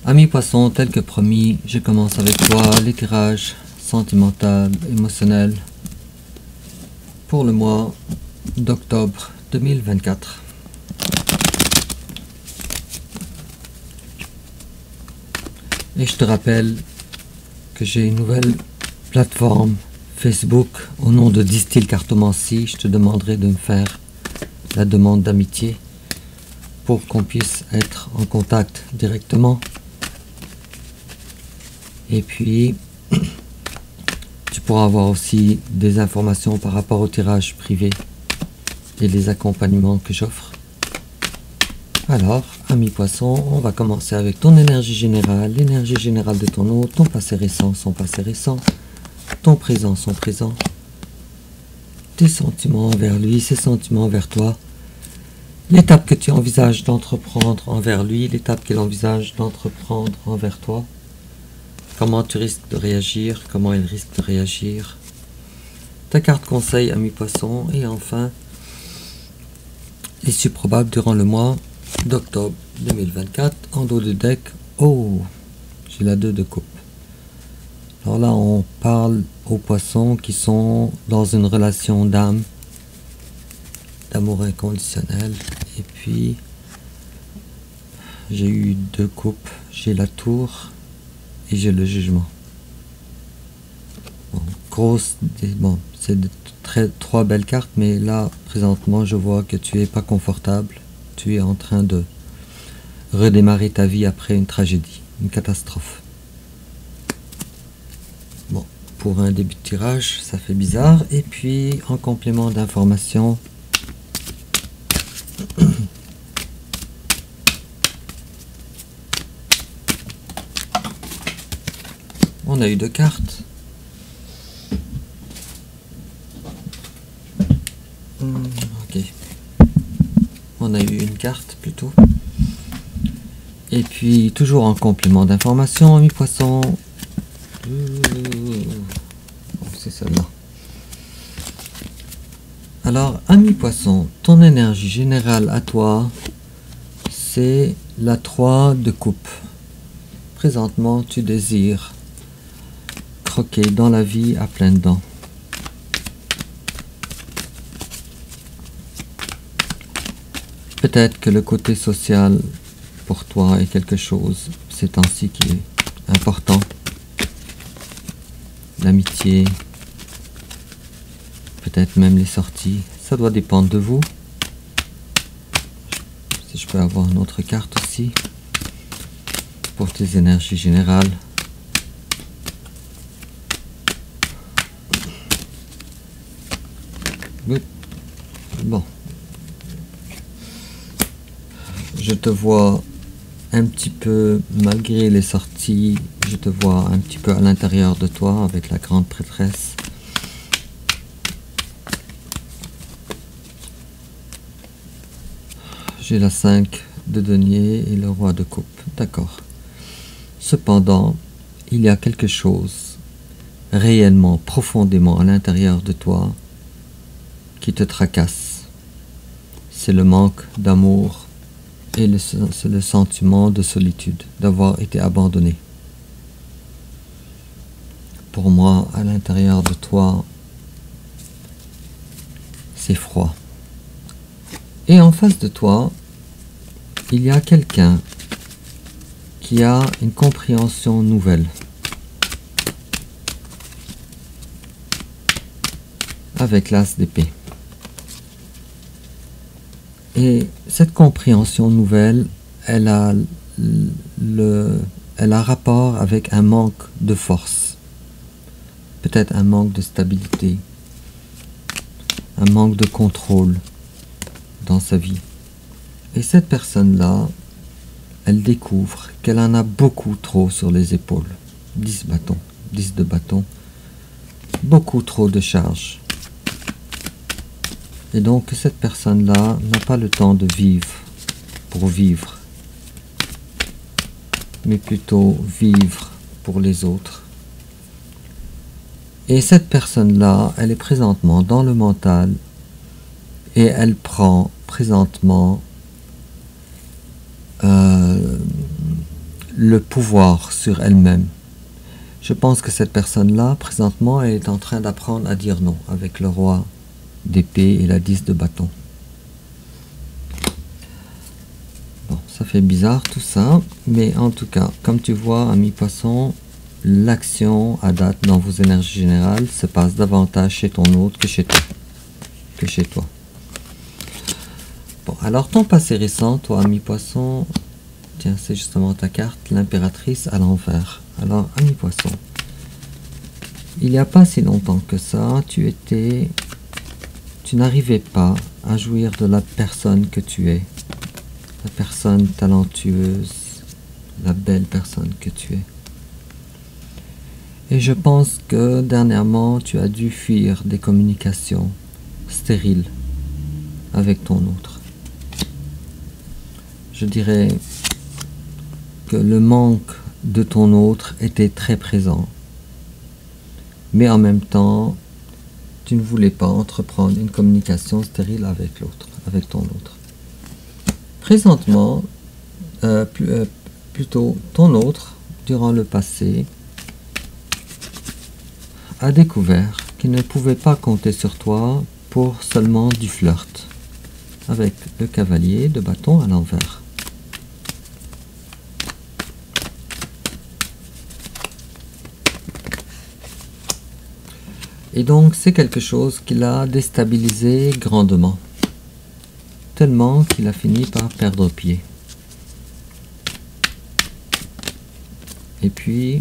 Ami poisson, tel que promis, je commence avec toi les tirages sentimental, émotionnel pour le mois d'octobre 2024. Et je te rappelle que j'ai une nouvelle plateforme Facebook au nom de Distil Cartomancie. Je te demanderai de me faire la demande d'amitié pour qu'on puisse être en contact directement. Et puis, tu pourras avoir aussi des informations par rapport au tirage privé et les accompagnements que j'offre. Alors, ami poisson, on va commencer avec ton énergie générale, l'énergie générale de ton hôte, ton passé récent, son passé récent, ton présent, son présent, tes sentiments envers lui, ses sentiments envers toi, l'étape que tu envisages d'entreprendre envers lui, l'étape qu'il envisage d'entreprendre envers toi, comment tu risques de réagir, comment il risque de réagir, ta carte conseil, ami poisson, et enfin, l'issue probable durant le mois d'octobre 2024 en dos de deck. Oh, j'ai la 2 de coupe. Alors là, on parle aux poissons qui sont dans une relation d'âme, d'amour inconditionnel. Et puis, j'ai eu 2 coupes. J'ai la tour et j'ai le jugement. Bon, c'est 3 belles cartes, mais là, présentement, je vois que tu es pas confortable. Tu es en train de redémarrer ta vie après une tragédie, une catastrophe. Bon, pour un début de tirage, ça fait bizarre. Et puis, en complément d'information, on a eu 2 cartes. Ok. On a eu une carte plutôt. Et puis, toujours en complément d'information, ami poisson. C'est celle-là. Alors, ami poisson, ton énergie générale à toi, c'est la 3 de coupe. Présentement, tu désires croquer dans la vie à pleines dents. Peut-être que le côté social pour toi est quelque chose ces temps-ci qui est important. L'amitié, peut-être même les sorties, ça doit dépendre de vous. Si je peux avoir une autre carte aussi pour tes énergies générales. Bon. Je te vois un petit peu, malgré les sorties, je te vois un petit peu à l'intérieur de toi avec la grande prêtresse. J'ai la 5 de denier et le roi de coupe. D'accord. Cependant, il y a quelque chose réellement, profondément à l'intérieur de toi qui te tracasse. C'est le manque d'amour et c'est le sentiment de solitude, d'avoir été abandonné. Pour moi, à l'intérieur de toi, c'est froid. Et en face de toi, il y a quelqu'un qui a une compréhension nouvelle. Avec l'as d'épée. Et cette compréhension nouvelle, elle a rapport avec un manque de force, peut-être un manque de stabilité, un manque de contrôle dans sa vie. Et cette personne-là, elle découvre qu'elle en a beaucoup trop sur les épaules. 10 bâtons, 10 de bâtons, beaucoup trop de charges. Et donc, cette personne-là n'a pas le temps de vivre pour vivre, mais plutôt vivre pour les autres. Et cette personne-là, elle est présentement dans le mental et elle prend présentement le pouvoir sur elle-même. Je pense que cette personne-là, présentement, elle est en train d'apprendre à dire non avec le roi d'épée et la 10 de bâton. Bon, ça fait bizarre tout ça, mais en tout cas, comme tu vois, ami poisson, l'action à date dans vos énergies générales se passe davantage chez ton hôte que chez toi. Bon, alors ton passé récent, toi, ami poisson, tiens, c'est justement ta carte, l'impératrice à l'envers. Alors, ami poisson, il n'y a pas si longtemps que ça, tu n'arrivais pas à jouir de la personne que tu es, la personne talentueuse, la belle personne que tu es. Et je pense que dernièrement, tu as dû fuir des communications stériles avec ton autre. Je dirais que le manque de ton autre était très présent. Mais en même temps, tu ne voulais pas entreprendre une communication stérile avec l'autre, avec ton autre. Présentement, plutôt ton autre, durant le passé, a découvert qu'il ne pouvait pas compter sur toi pour seulement du flirt, avec le cavalier de bâton à l'envers. Et donc c'est quelque chose qui l'a déstabilisé grandement, tellement qu'il a fini par perdre pied. Et puis,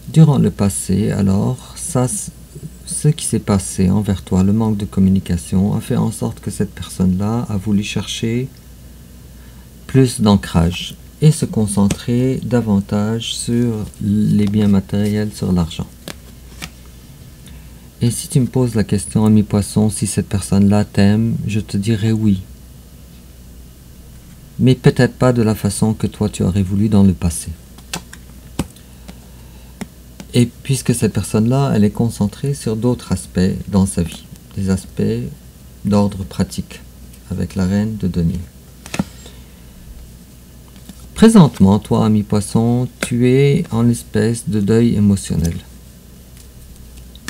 durant le passé, alors, ce qui s'est passé envers toi, le manque de communication, a fait en sorte que cette personne-là a voulu chercher plus d'ancrage et se concentrer davantage sur les biens matériels, sur l'argent. Et si tu me poses la question, ami poisson, si cette personne-là t'aime, je te dirais oui. Mais peut-être pas de la façon que toi tu aurais voulu dans le passé. Et puisque cette personne-là, elle est concentrée sur d'autres aspects dans sa vie, des aspects d'ordre pratique, avec la reine de denier. Présentement, toi, ami poisson, tu es en espèce de deuil émotionnel.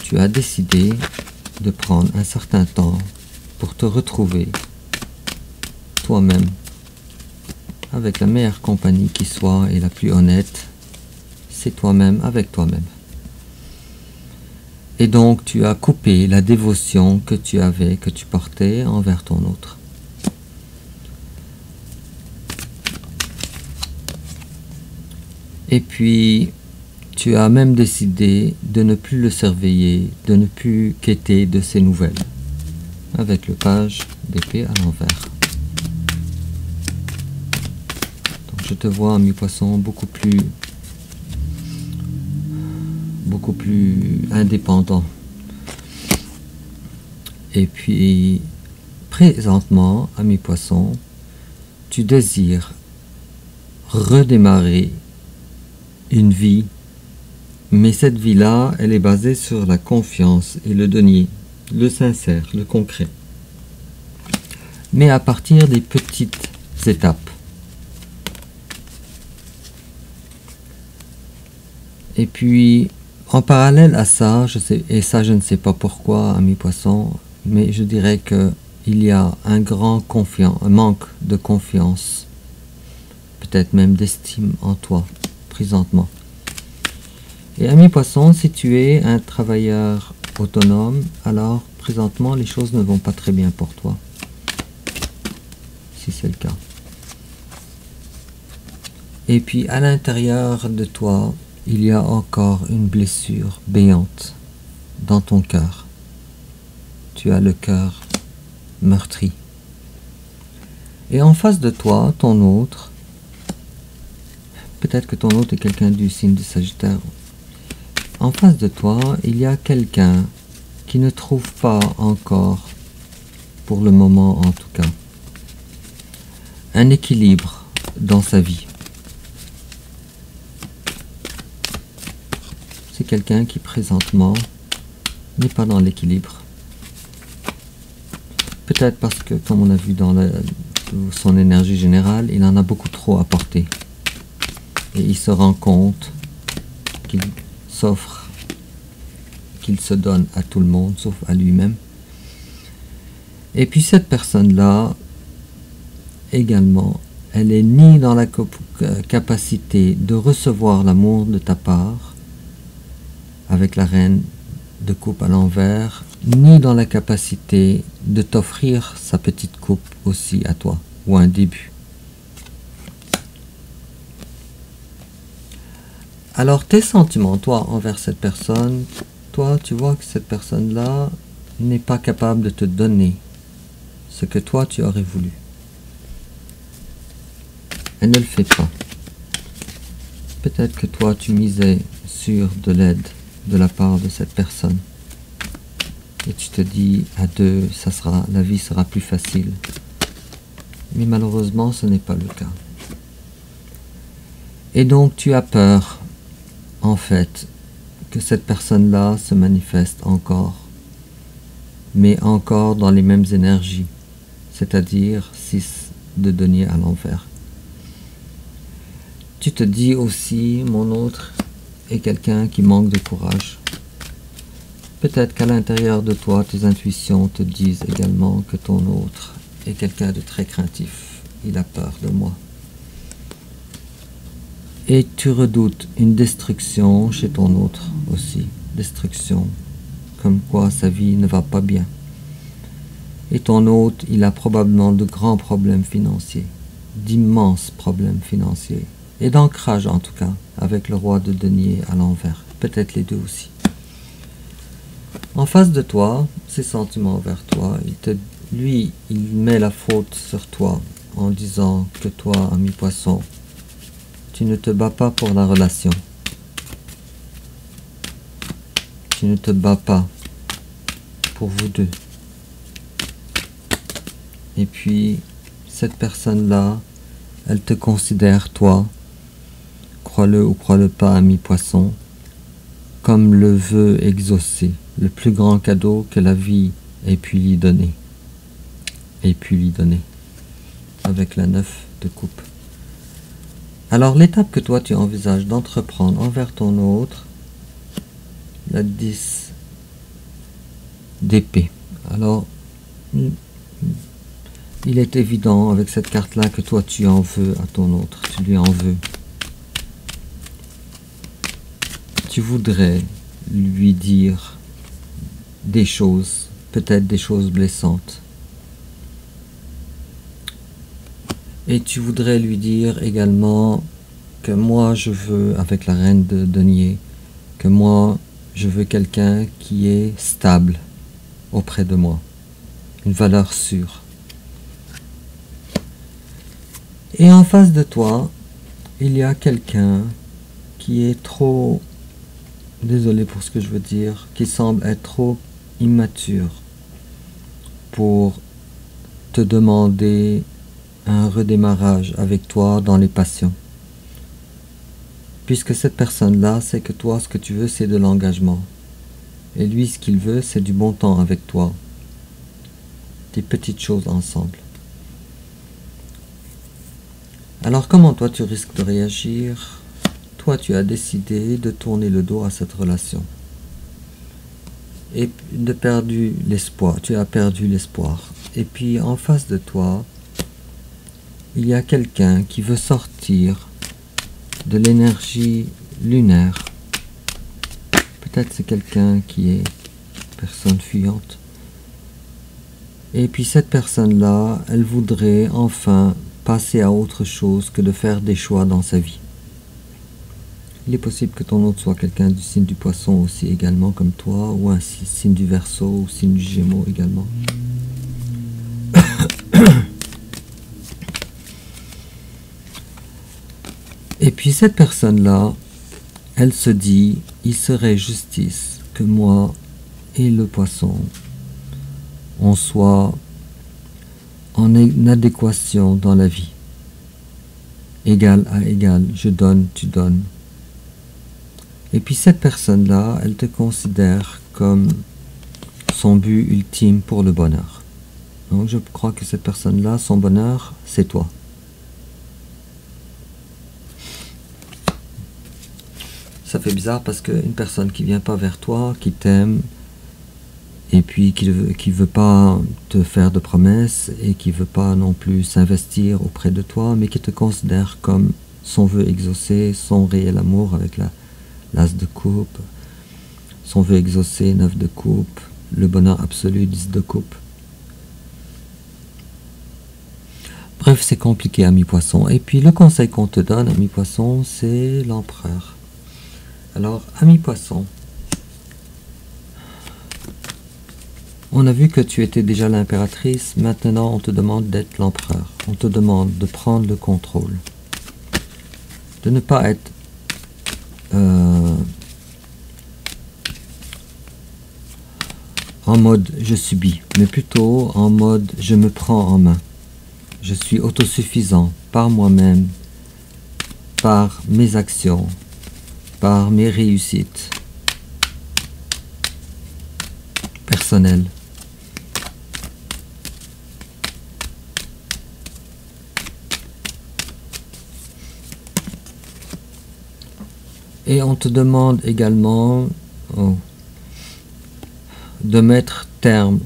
Tu as décidé de prendre un certain temps pour te retrouver toi-même, avec la meilleure compagnie qui soit et la plus honnête, c'est toi-même avec toi-même. Et donc tu as coupé la dévotion que tu avais, que tu portais envers ton autre. Et puis tu as même décidé de ne plus le surveiller, de ne plus quêter de ses nouvelles, avec le page d'épée à l'envers. Donc je te vois, ami poisson, beaucoup plus indépendant. Et puis, présentement, ami poisson, tu désires redémarrer une vie, mais cette vie-là, elle est basée sur la confiance et le denier, le sincère, le concret. Mais à partir des petites étapes. Et puis, en parallèle à ça, je ne sais pas pourquoi, ami poisson, mais je dirais qu'il y a un manque de confiance, peut-être même d'estime en toi, présentement. Et ami poisson, si tu es un travailleur autonome, alors présentement les choses ne vont pas très bien pour toi, si c'est le cas. Et puis à l'intérieur de toi, il y a encore une blessure béante dans ton cœur. Tu as le cœur meurtri. Et en face de toi, ton autre, peut-être que ton autre est quelqu'un du signe de Sagittaire. En face de toi, il y a quelqu'un qui ne trouve pas encore, pour le moment en tout cas, un équilibre dans sa vie. C'est quelqu'un qui présentement n'est pas dans l'équilibre. Peut-être parce que, comme on a vu dans son énergie générale, il en a beaucoup trop à porter. et il se rend compte qu'il s'offre, qu'il se donne à tout le monde, sauf à lui-même. Et puis cette personne-là, également, elle est ni dans la capacité de recevoir l'amour de ta part, avec la reine de coupe à l'envers, ni dans la capacité de t'offrir sa petite coupe aussi à toi, ou un début. Alors tes sentiments, toi, envers cette personne, toi, tu vois que cette personne-là n'est pas capable de te donner ce que toi, tu aurais voulu. Elle ne le fait pas. Peut-être que toi, tu misais sur de l'aide de la part de cette personne. Et tu te dis, à deux, la vie sera plus facile. Mais malheureusement, ce n'est pas le cas. Et donc, tu as peur, en fait, que cette personne-là se manifeste encore, mais encore dans les mêmes énergies, c'est-à-dire 6 de denier à l'envers. Tu te dis aussi, mon autre est quelqu'un qui manque de courage. Peut-être qu'à l'intérieur de toi, tes intuitions te disent également que ton autre est quelqu'un de très craintif. Il a peur de moi. Et tu redoutes une destruction chez ton autre aussi. Destruction, comme quoi sa vie ne va pas bien. Et ton autre, il a probablement de grands problèmes financiers, d'immenses problèmes financiers. Et d'ancrage en tout cas, avec le roi de denier à l'envers. Peut-être les deux aussi. En face de toi, ses sentiments envers toi, lui, il met la faute sur toi en disant que toi, ami poisson, tu ne te bats pas pour la relation. Tu ne te bats pas pour vous deux. Et puis, cette personne-là, elle te considère, toi, crois-le ou crois-le pas, ami poisson, comme le vœu exaucé, le plus grand cadeau que la vie ait pu lui donner. Avec la 9 de coupe. Alors l'étape que toi tu envisages d'entreprendre envers ton autre, la 10 d'épée. Alors, il est évident avec cette carte-là que toi tu en veux à ton autre, tu lui en veux. Tu voudrais lui dire des choses, peut-être des choses blessantes. Et tu voudrais lui dire également que moi je veux, avec la reine de denier, que moi je veux quelqu'un qui est stable auprès de moi, une valeur sûre. Et en face de toi, il y a quelqu'un qui est trop, désolé pour ce que je veux dire, qui semble être trop immature pour te demander un redémarrage avec toi dans les passions. Puisque cette personne-là sait que toi, ce que tu veux, c'est de l'engagement. Et lui, ce qu'il veut, c'est du bon temps avec toi. Des petites choses ensemble. Alors comment toi, tu risques de réagir? Toi, tu as décidé de tourner le dos à cette relation. Et de perdu l'espoir. Tu as perdu l'espoir. Et puis, en face de toi, il y a quelqu'un qui veut sortir de l'énergie lunaire. Peut-être c'est quelqu'un qui est personne fuyante. Et puis cette personne-là, elle voudrait enfin passer à autre chose que de faire des choix dans sa vie. Il est possible que ton autre soit quelqu'un du signe du poisson aussi également comme toi, ou un signe du Verseau ou signe du Gémeaux également. Et puis cette personne-là, elle se dit, il serait justice que moi et le poisson, on soit en adéquation dans la vie. Égal à égal, je donne, tu donnes. Et puis cette personne-là, elle te considère comme son but ultime pour le bonheur. Donc je crois que cette personne-là, son bonheur, c'est toi. ça fait bizarre parce qu'une personne qui vient pas vers toi, qui t'aime, et puis qui veut pas te faire de promesses, et qui veut pas non plus s'investir auprès de toi, mais qui te considère comme son vœu exaucé, son réel amour avec l'as de coupe, son vœu exaucé, 9 de coupe, le bonheur absolu, 10 de coupe. Bref, c'est compliqué, ami poisson. Et puis le conseil qu'on te donne, ami poisson, c'est l'empereur. Alors, ami poisson, on a vu que tu étais déjà l'impératrice, maintenant on te demande d'être l'empereur. On te demande de prendre le contrôle. De ne pas être en mode je subis, mais plutôt en mode je me prends en main. Je suis autosuffisant par moi-même, par mes actions, par mes réussites personnelles. Et on te demande également de mettre terme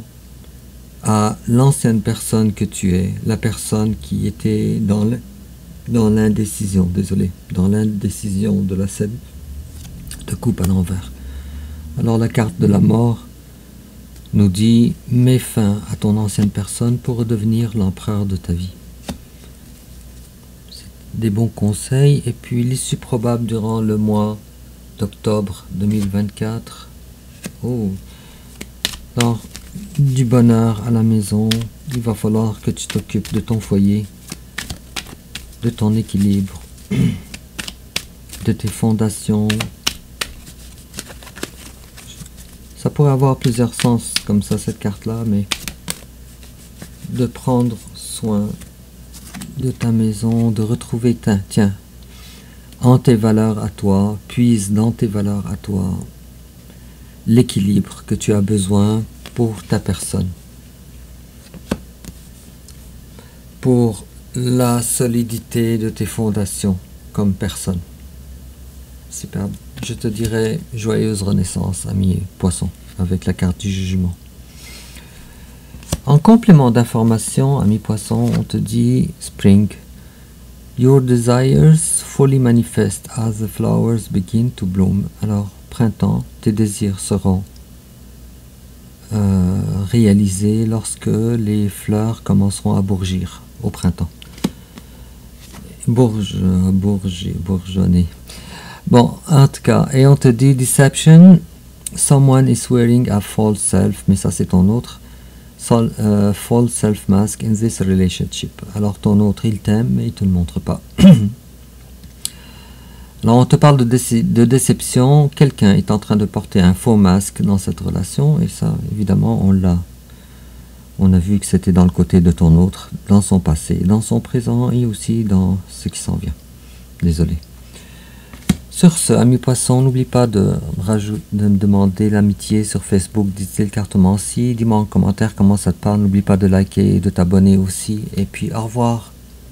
à l'ancienne personne que tu es, la personne qui était dans l'indécision, désolé, dans l'indécision de la scène de coupe à l'envers. Alors la carte de la mort nous dit « Mets fin à ton ancienne personne pour redevenir l'empereur de ta vie ». Des bons conseils. Et puis l'issue probable durant le mois d'octobre 2024. Alors, du bonheur à la maison. Il va falloir que tu t'occupes de ton foyer, de ton équilibre, de tes fondations. Ça pourrait avoir plusieurs sens comme ça, cette carte-là, mais de prendre soin de ta maison, de retrouver en tes valeurs à toi, puise dans tes valeurs à toi l'équilibre que tu as besoin pour ta personne, pour la solidité de tes fondations comme personne. Superbe. Je te dirais joyeuse renaissance, ami poisson, avec la carte du jugement. En complément d'information, ami poisson, on te dit Spring. Your desires fully manifest as the flowers begin to bloom. Alors, printemps, tes désirs seront réalisés lorsque les fleurs commenceront à bourgeir au printemps. Bourgeonner. Bon, en tout cas, et on te dit Deception, someone is wearing a false self, mais ça c'est ton autre. False self mask in this relationship. Alors ton autre il t'aime mais il te le montre pas. Alors on te parle de déception. Quelqu'un est en train de porter un faux masque dans cette relation, et ça évidemment on a vu que c'était dans le côté de ton autre, dans son passé, dans son présent et aussi dans ce qui s'en vient. Désolé. Sur ce, ami poisson, n'oublie pas de me demander l'amitié sur Facebook, dit-il Cartomancie. Dis-moi en commentaire comment ça te parle. N'oublie pas de liker et de t'abonner aussi. Et puis au revoir.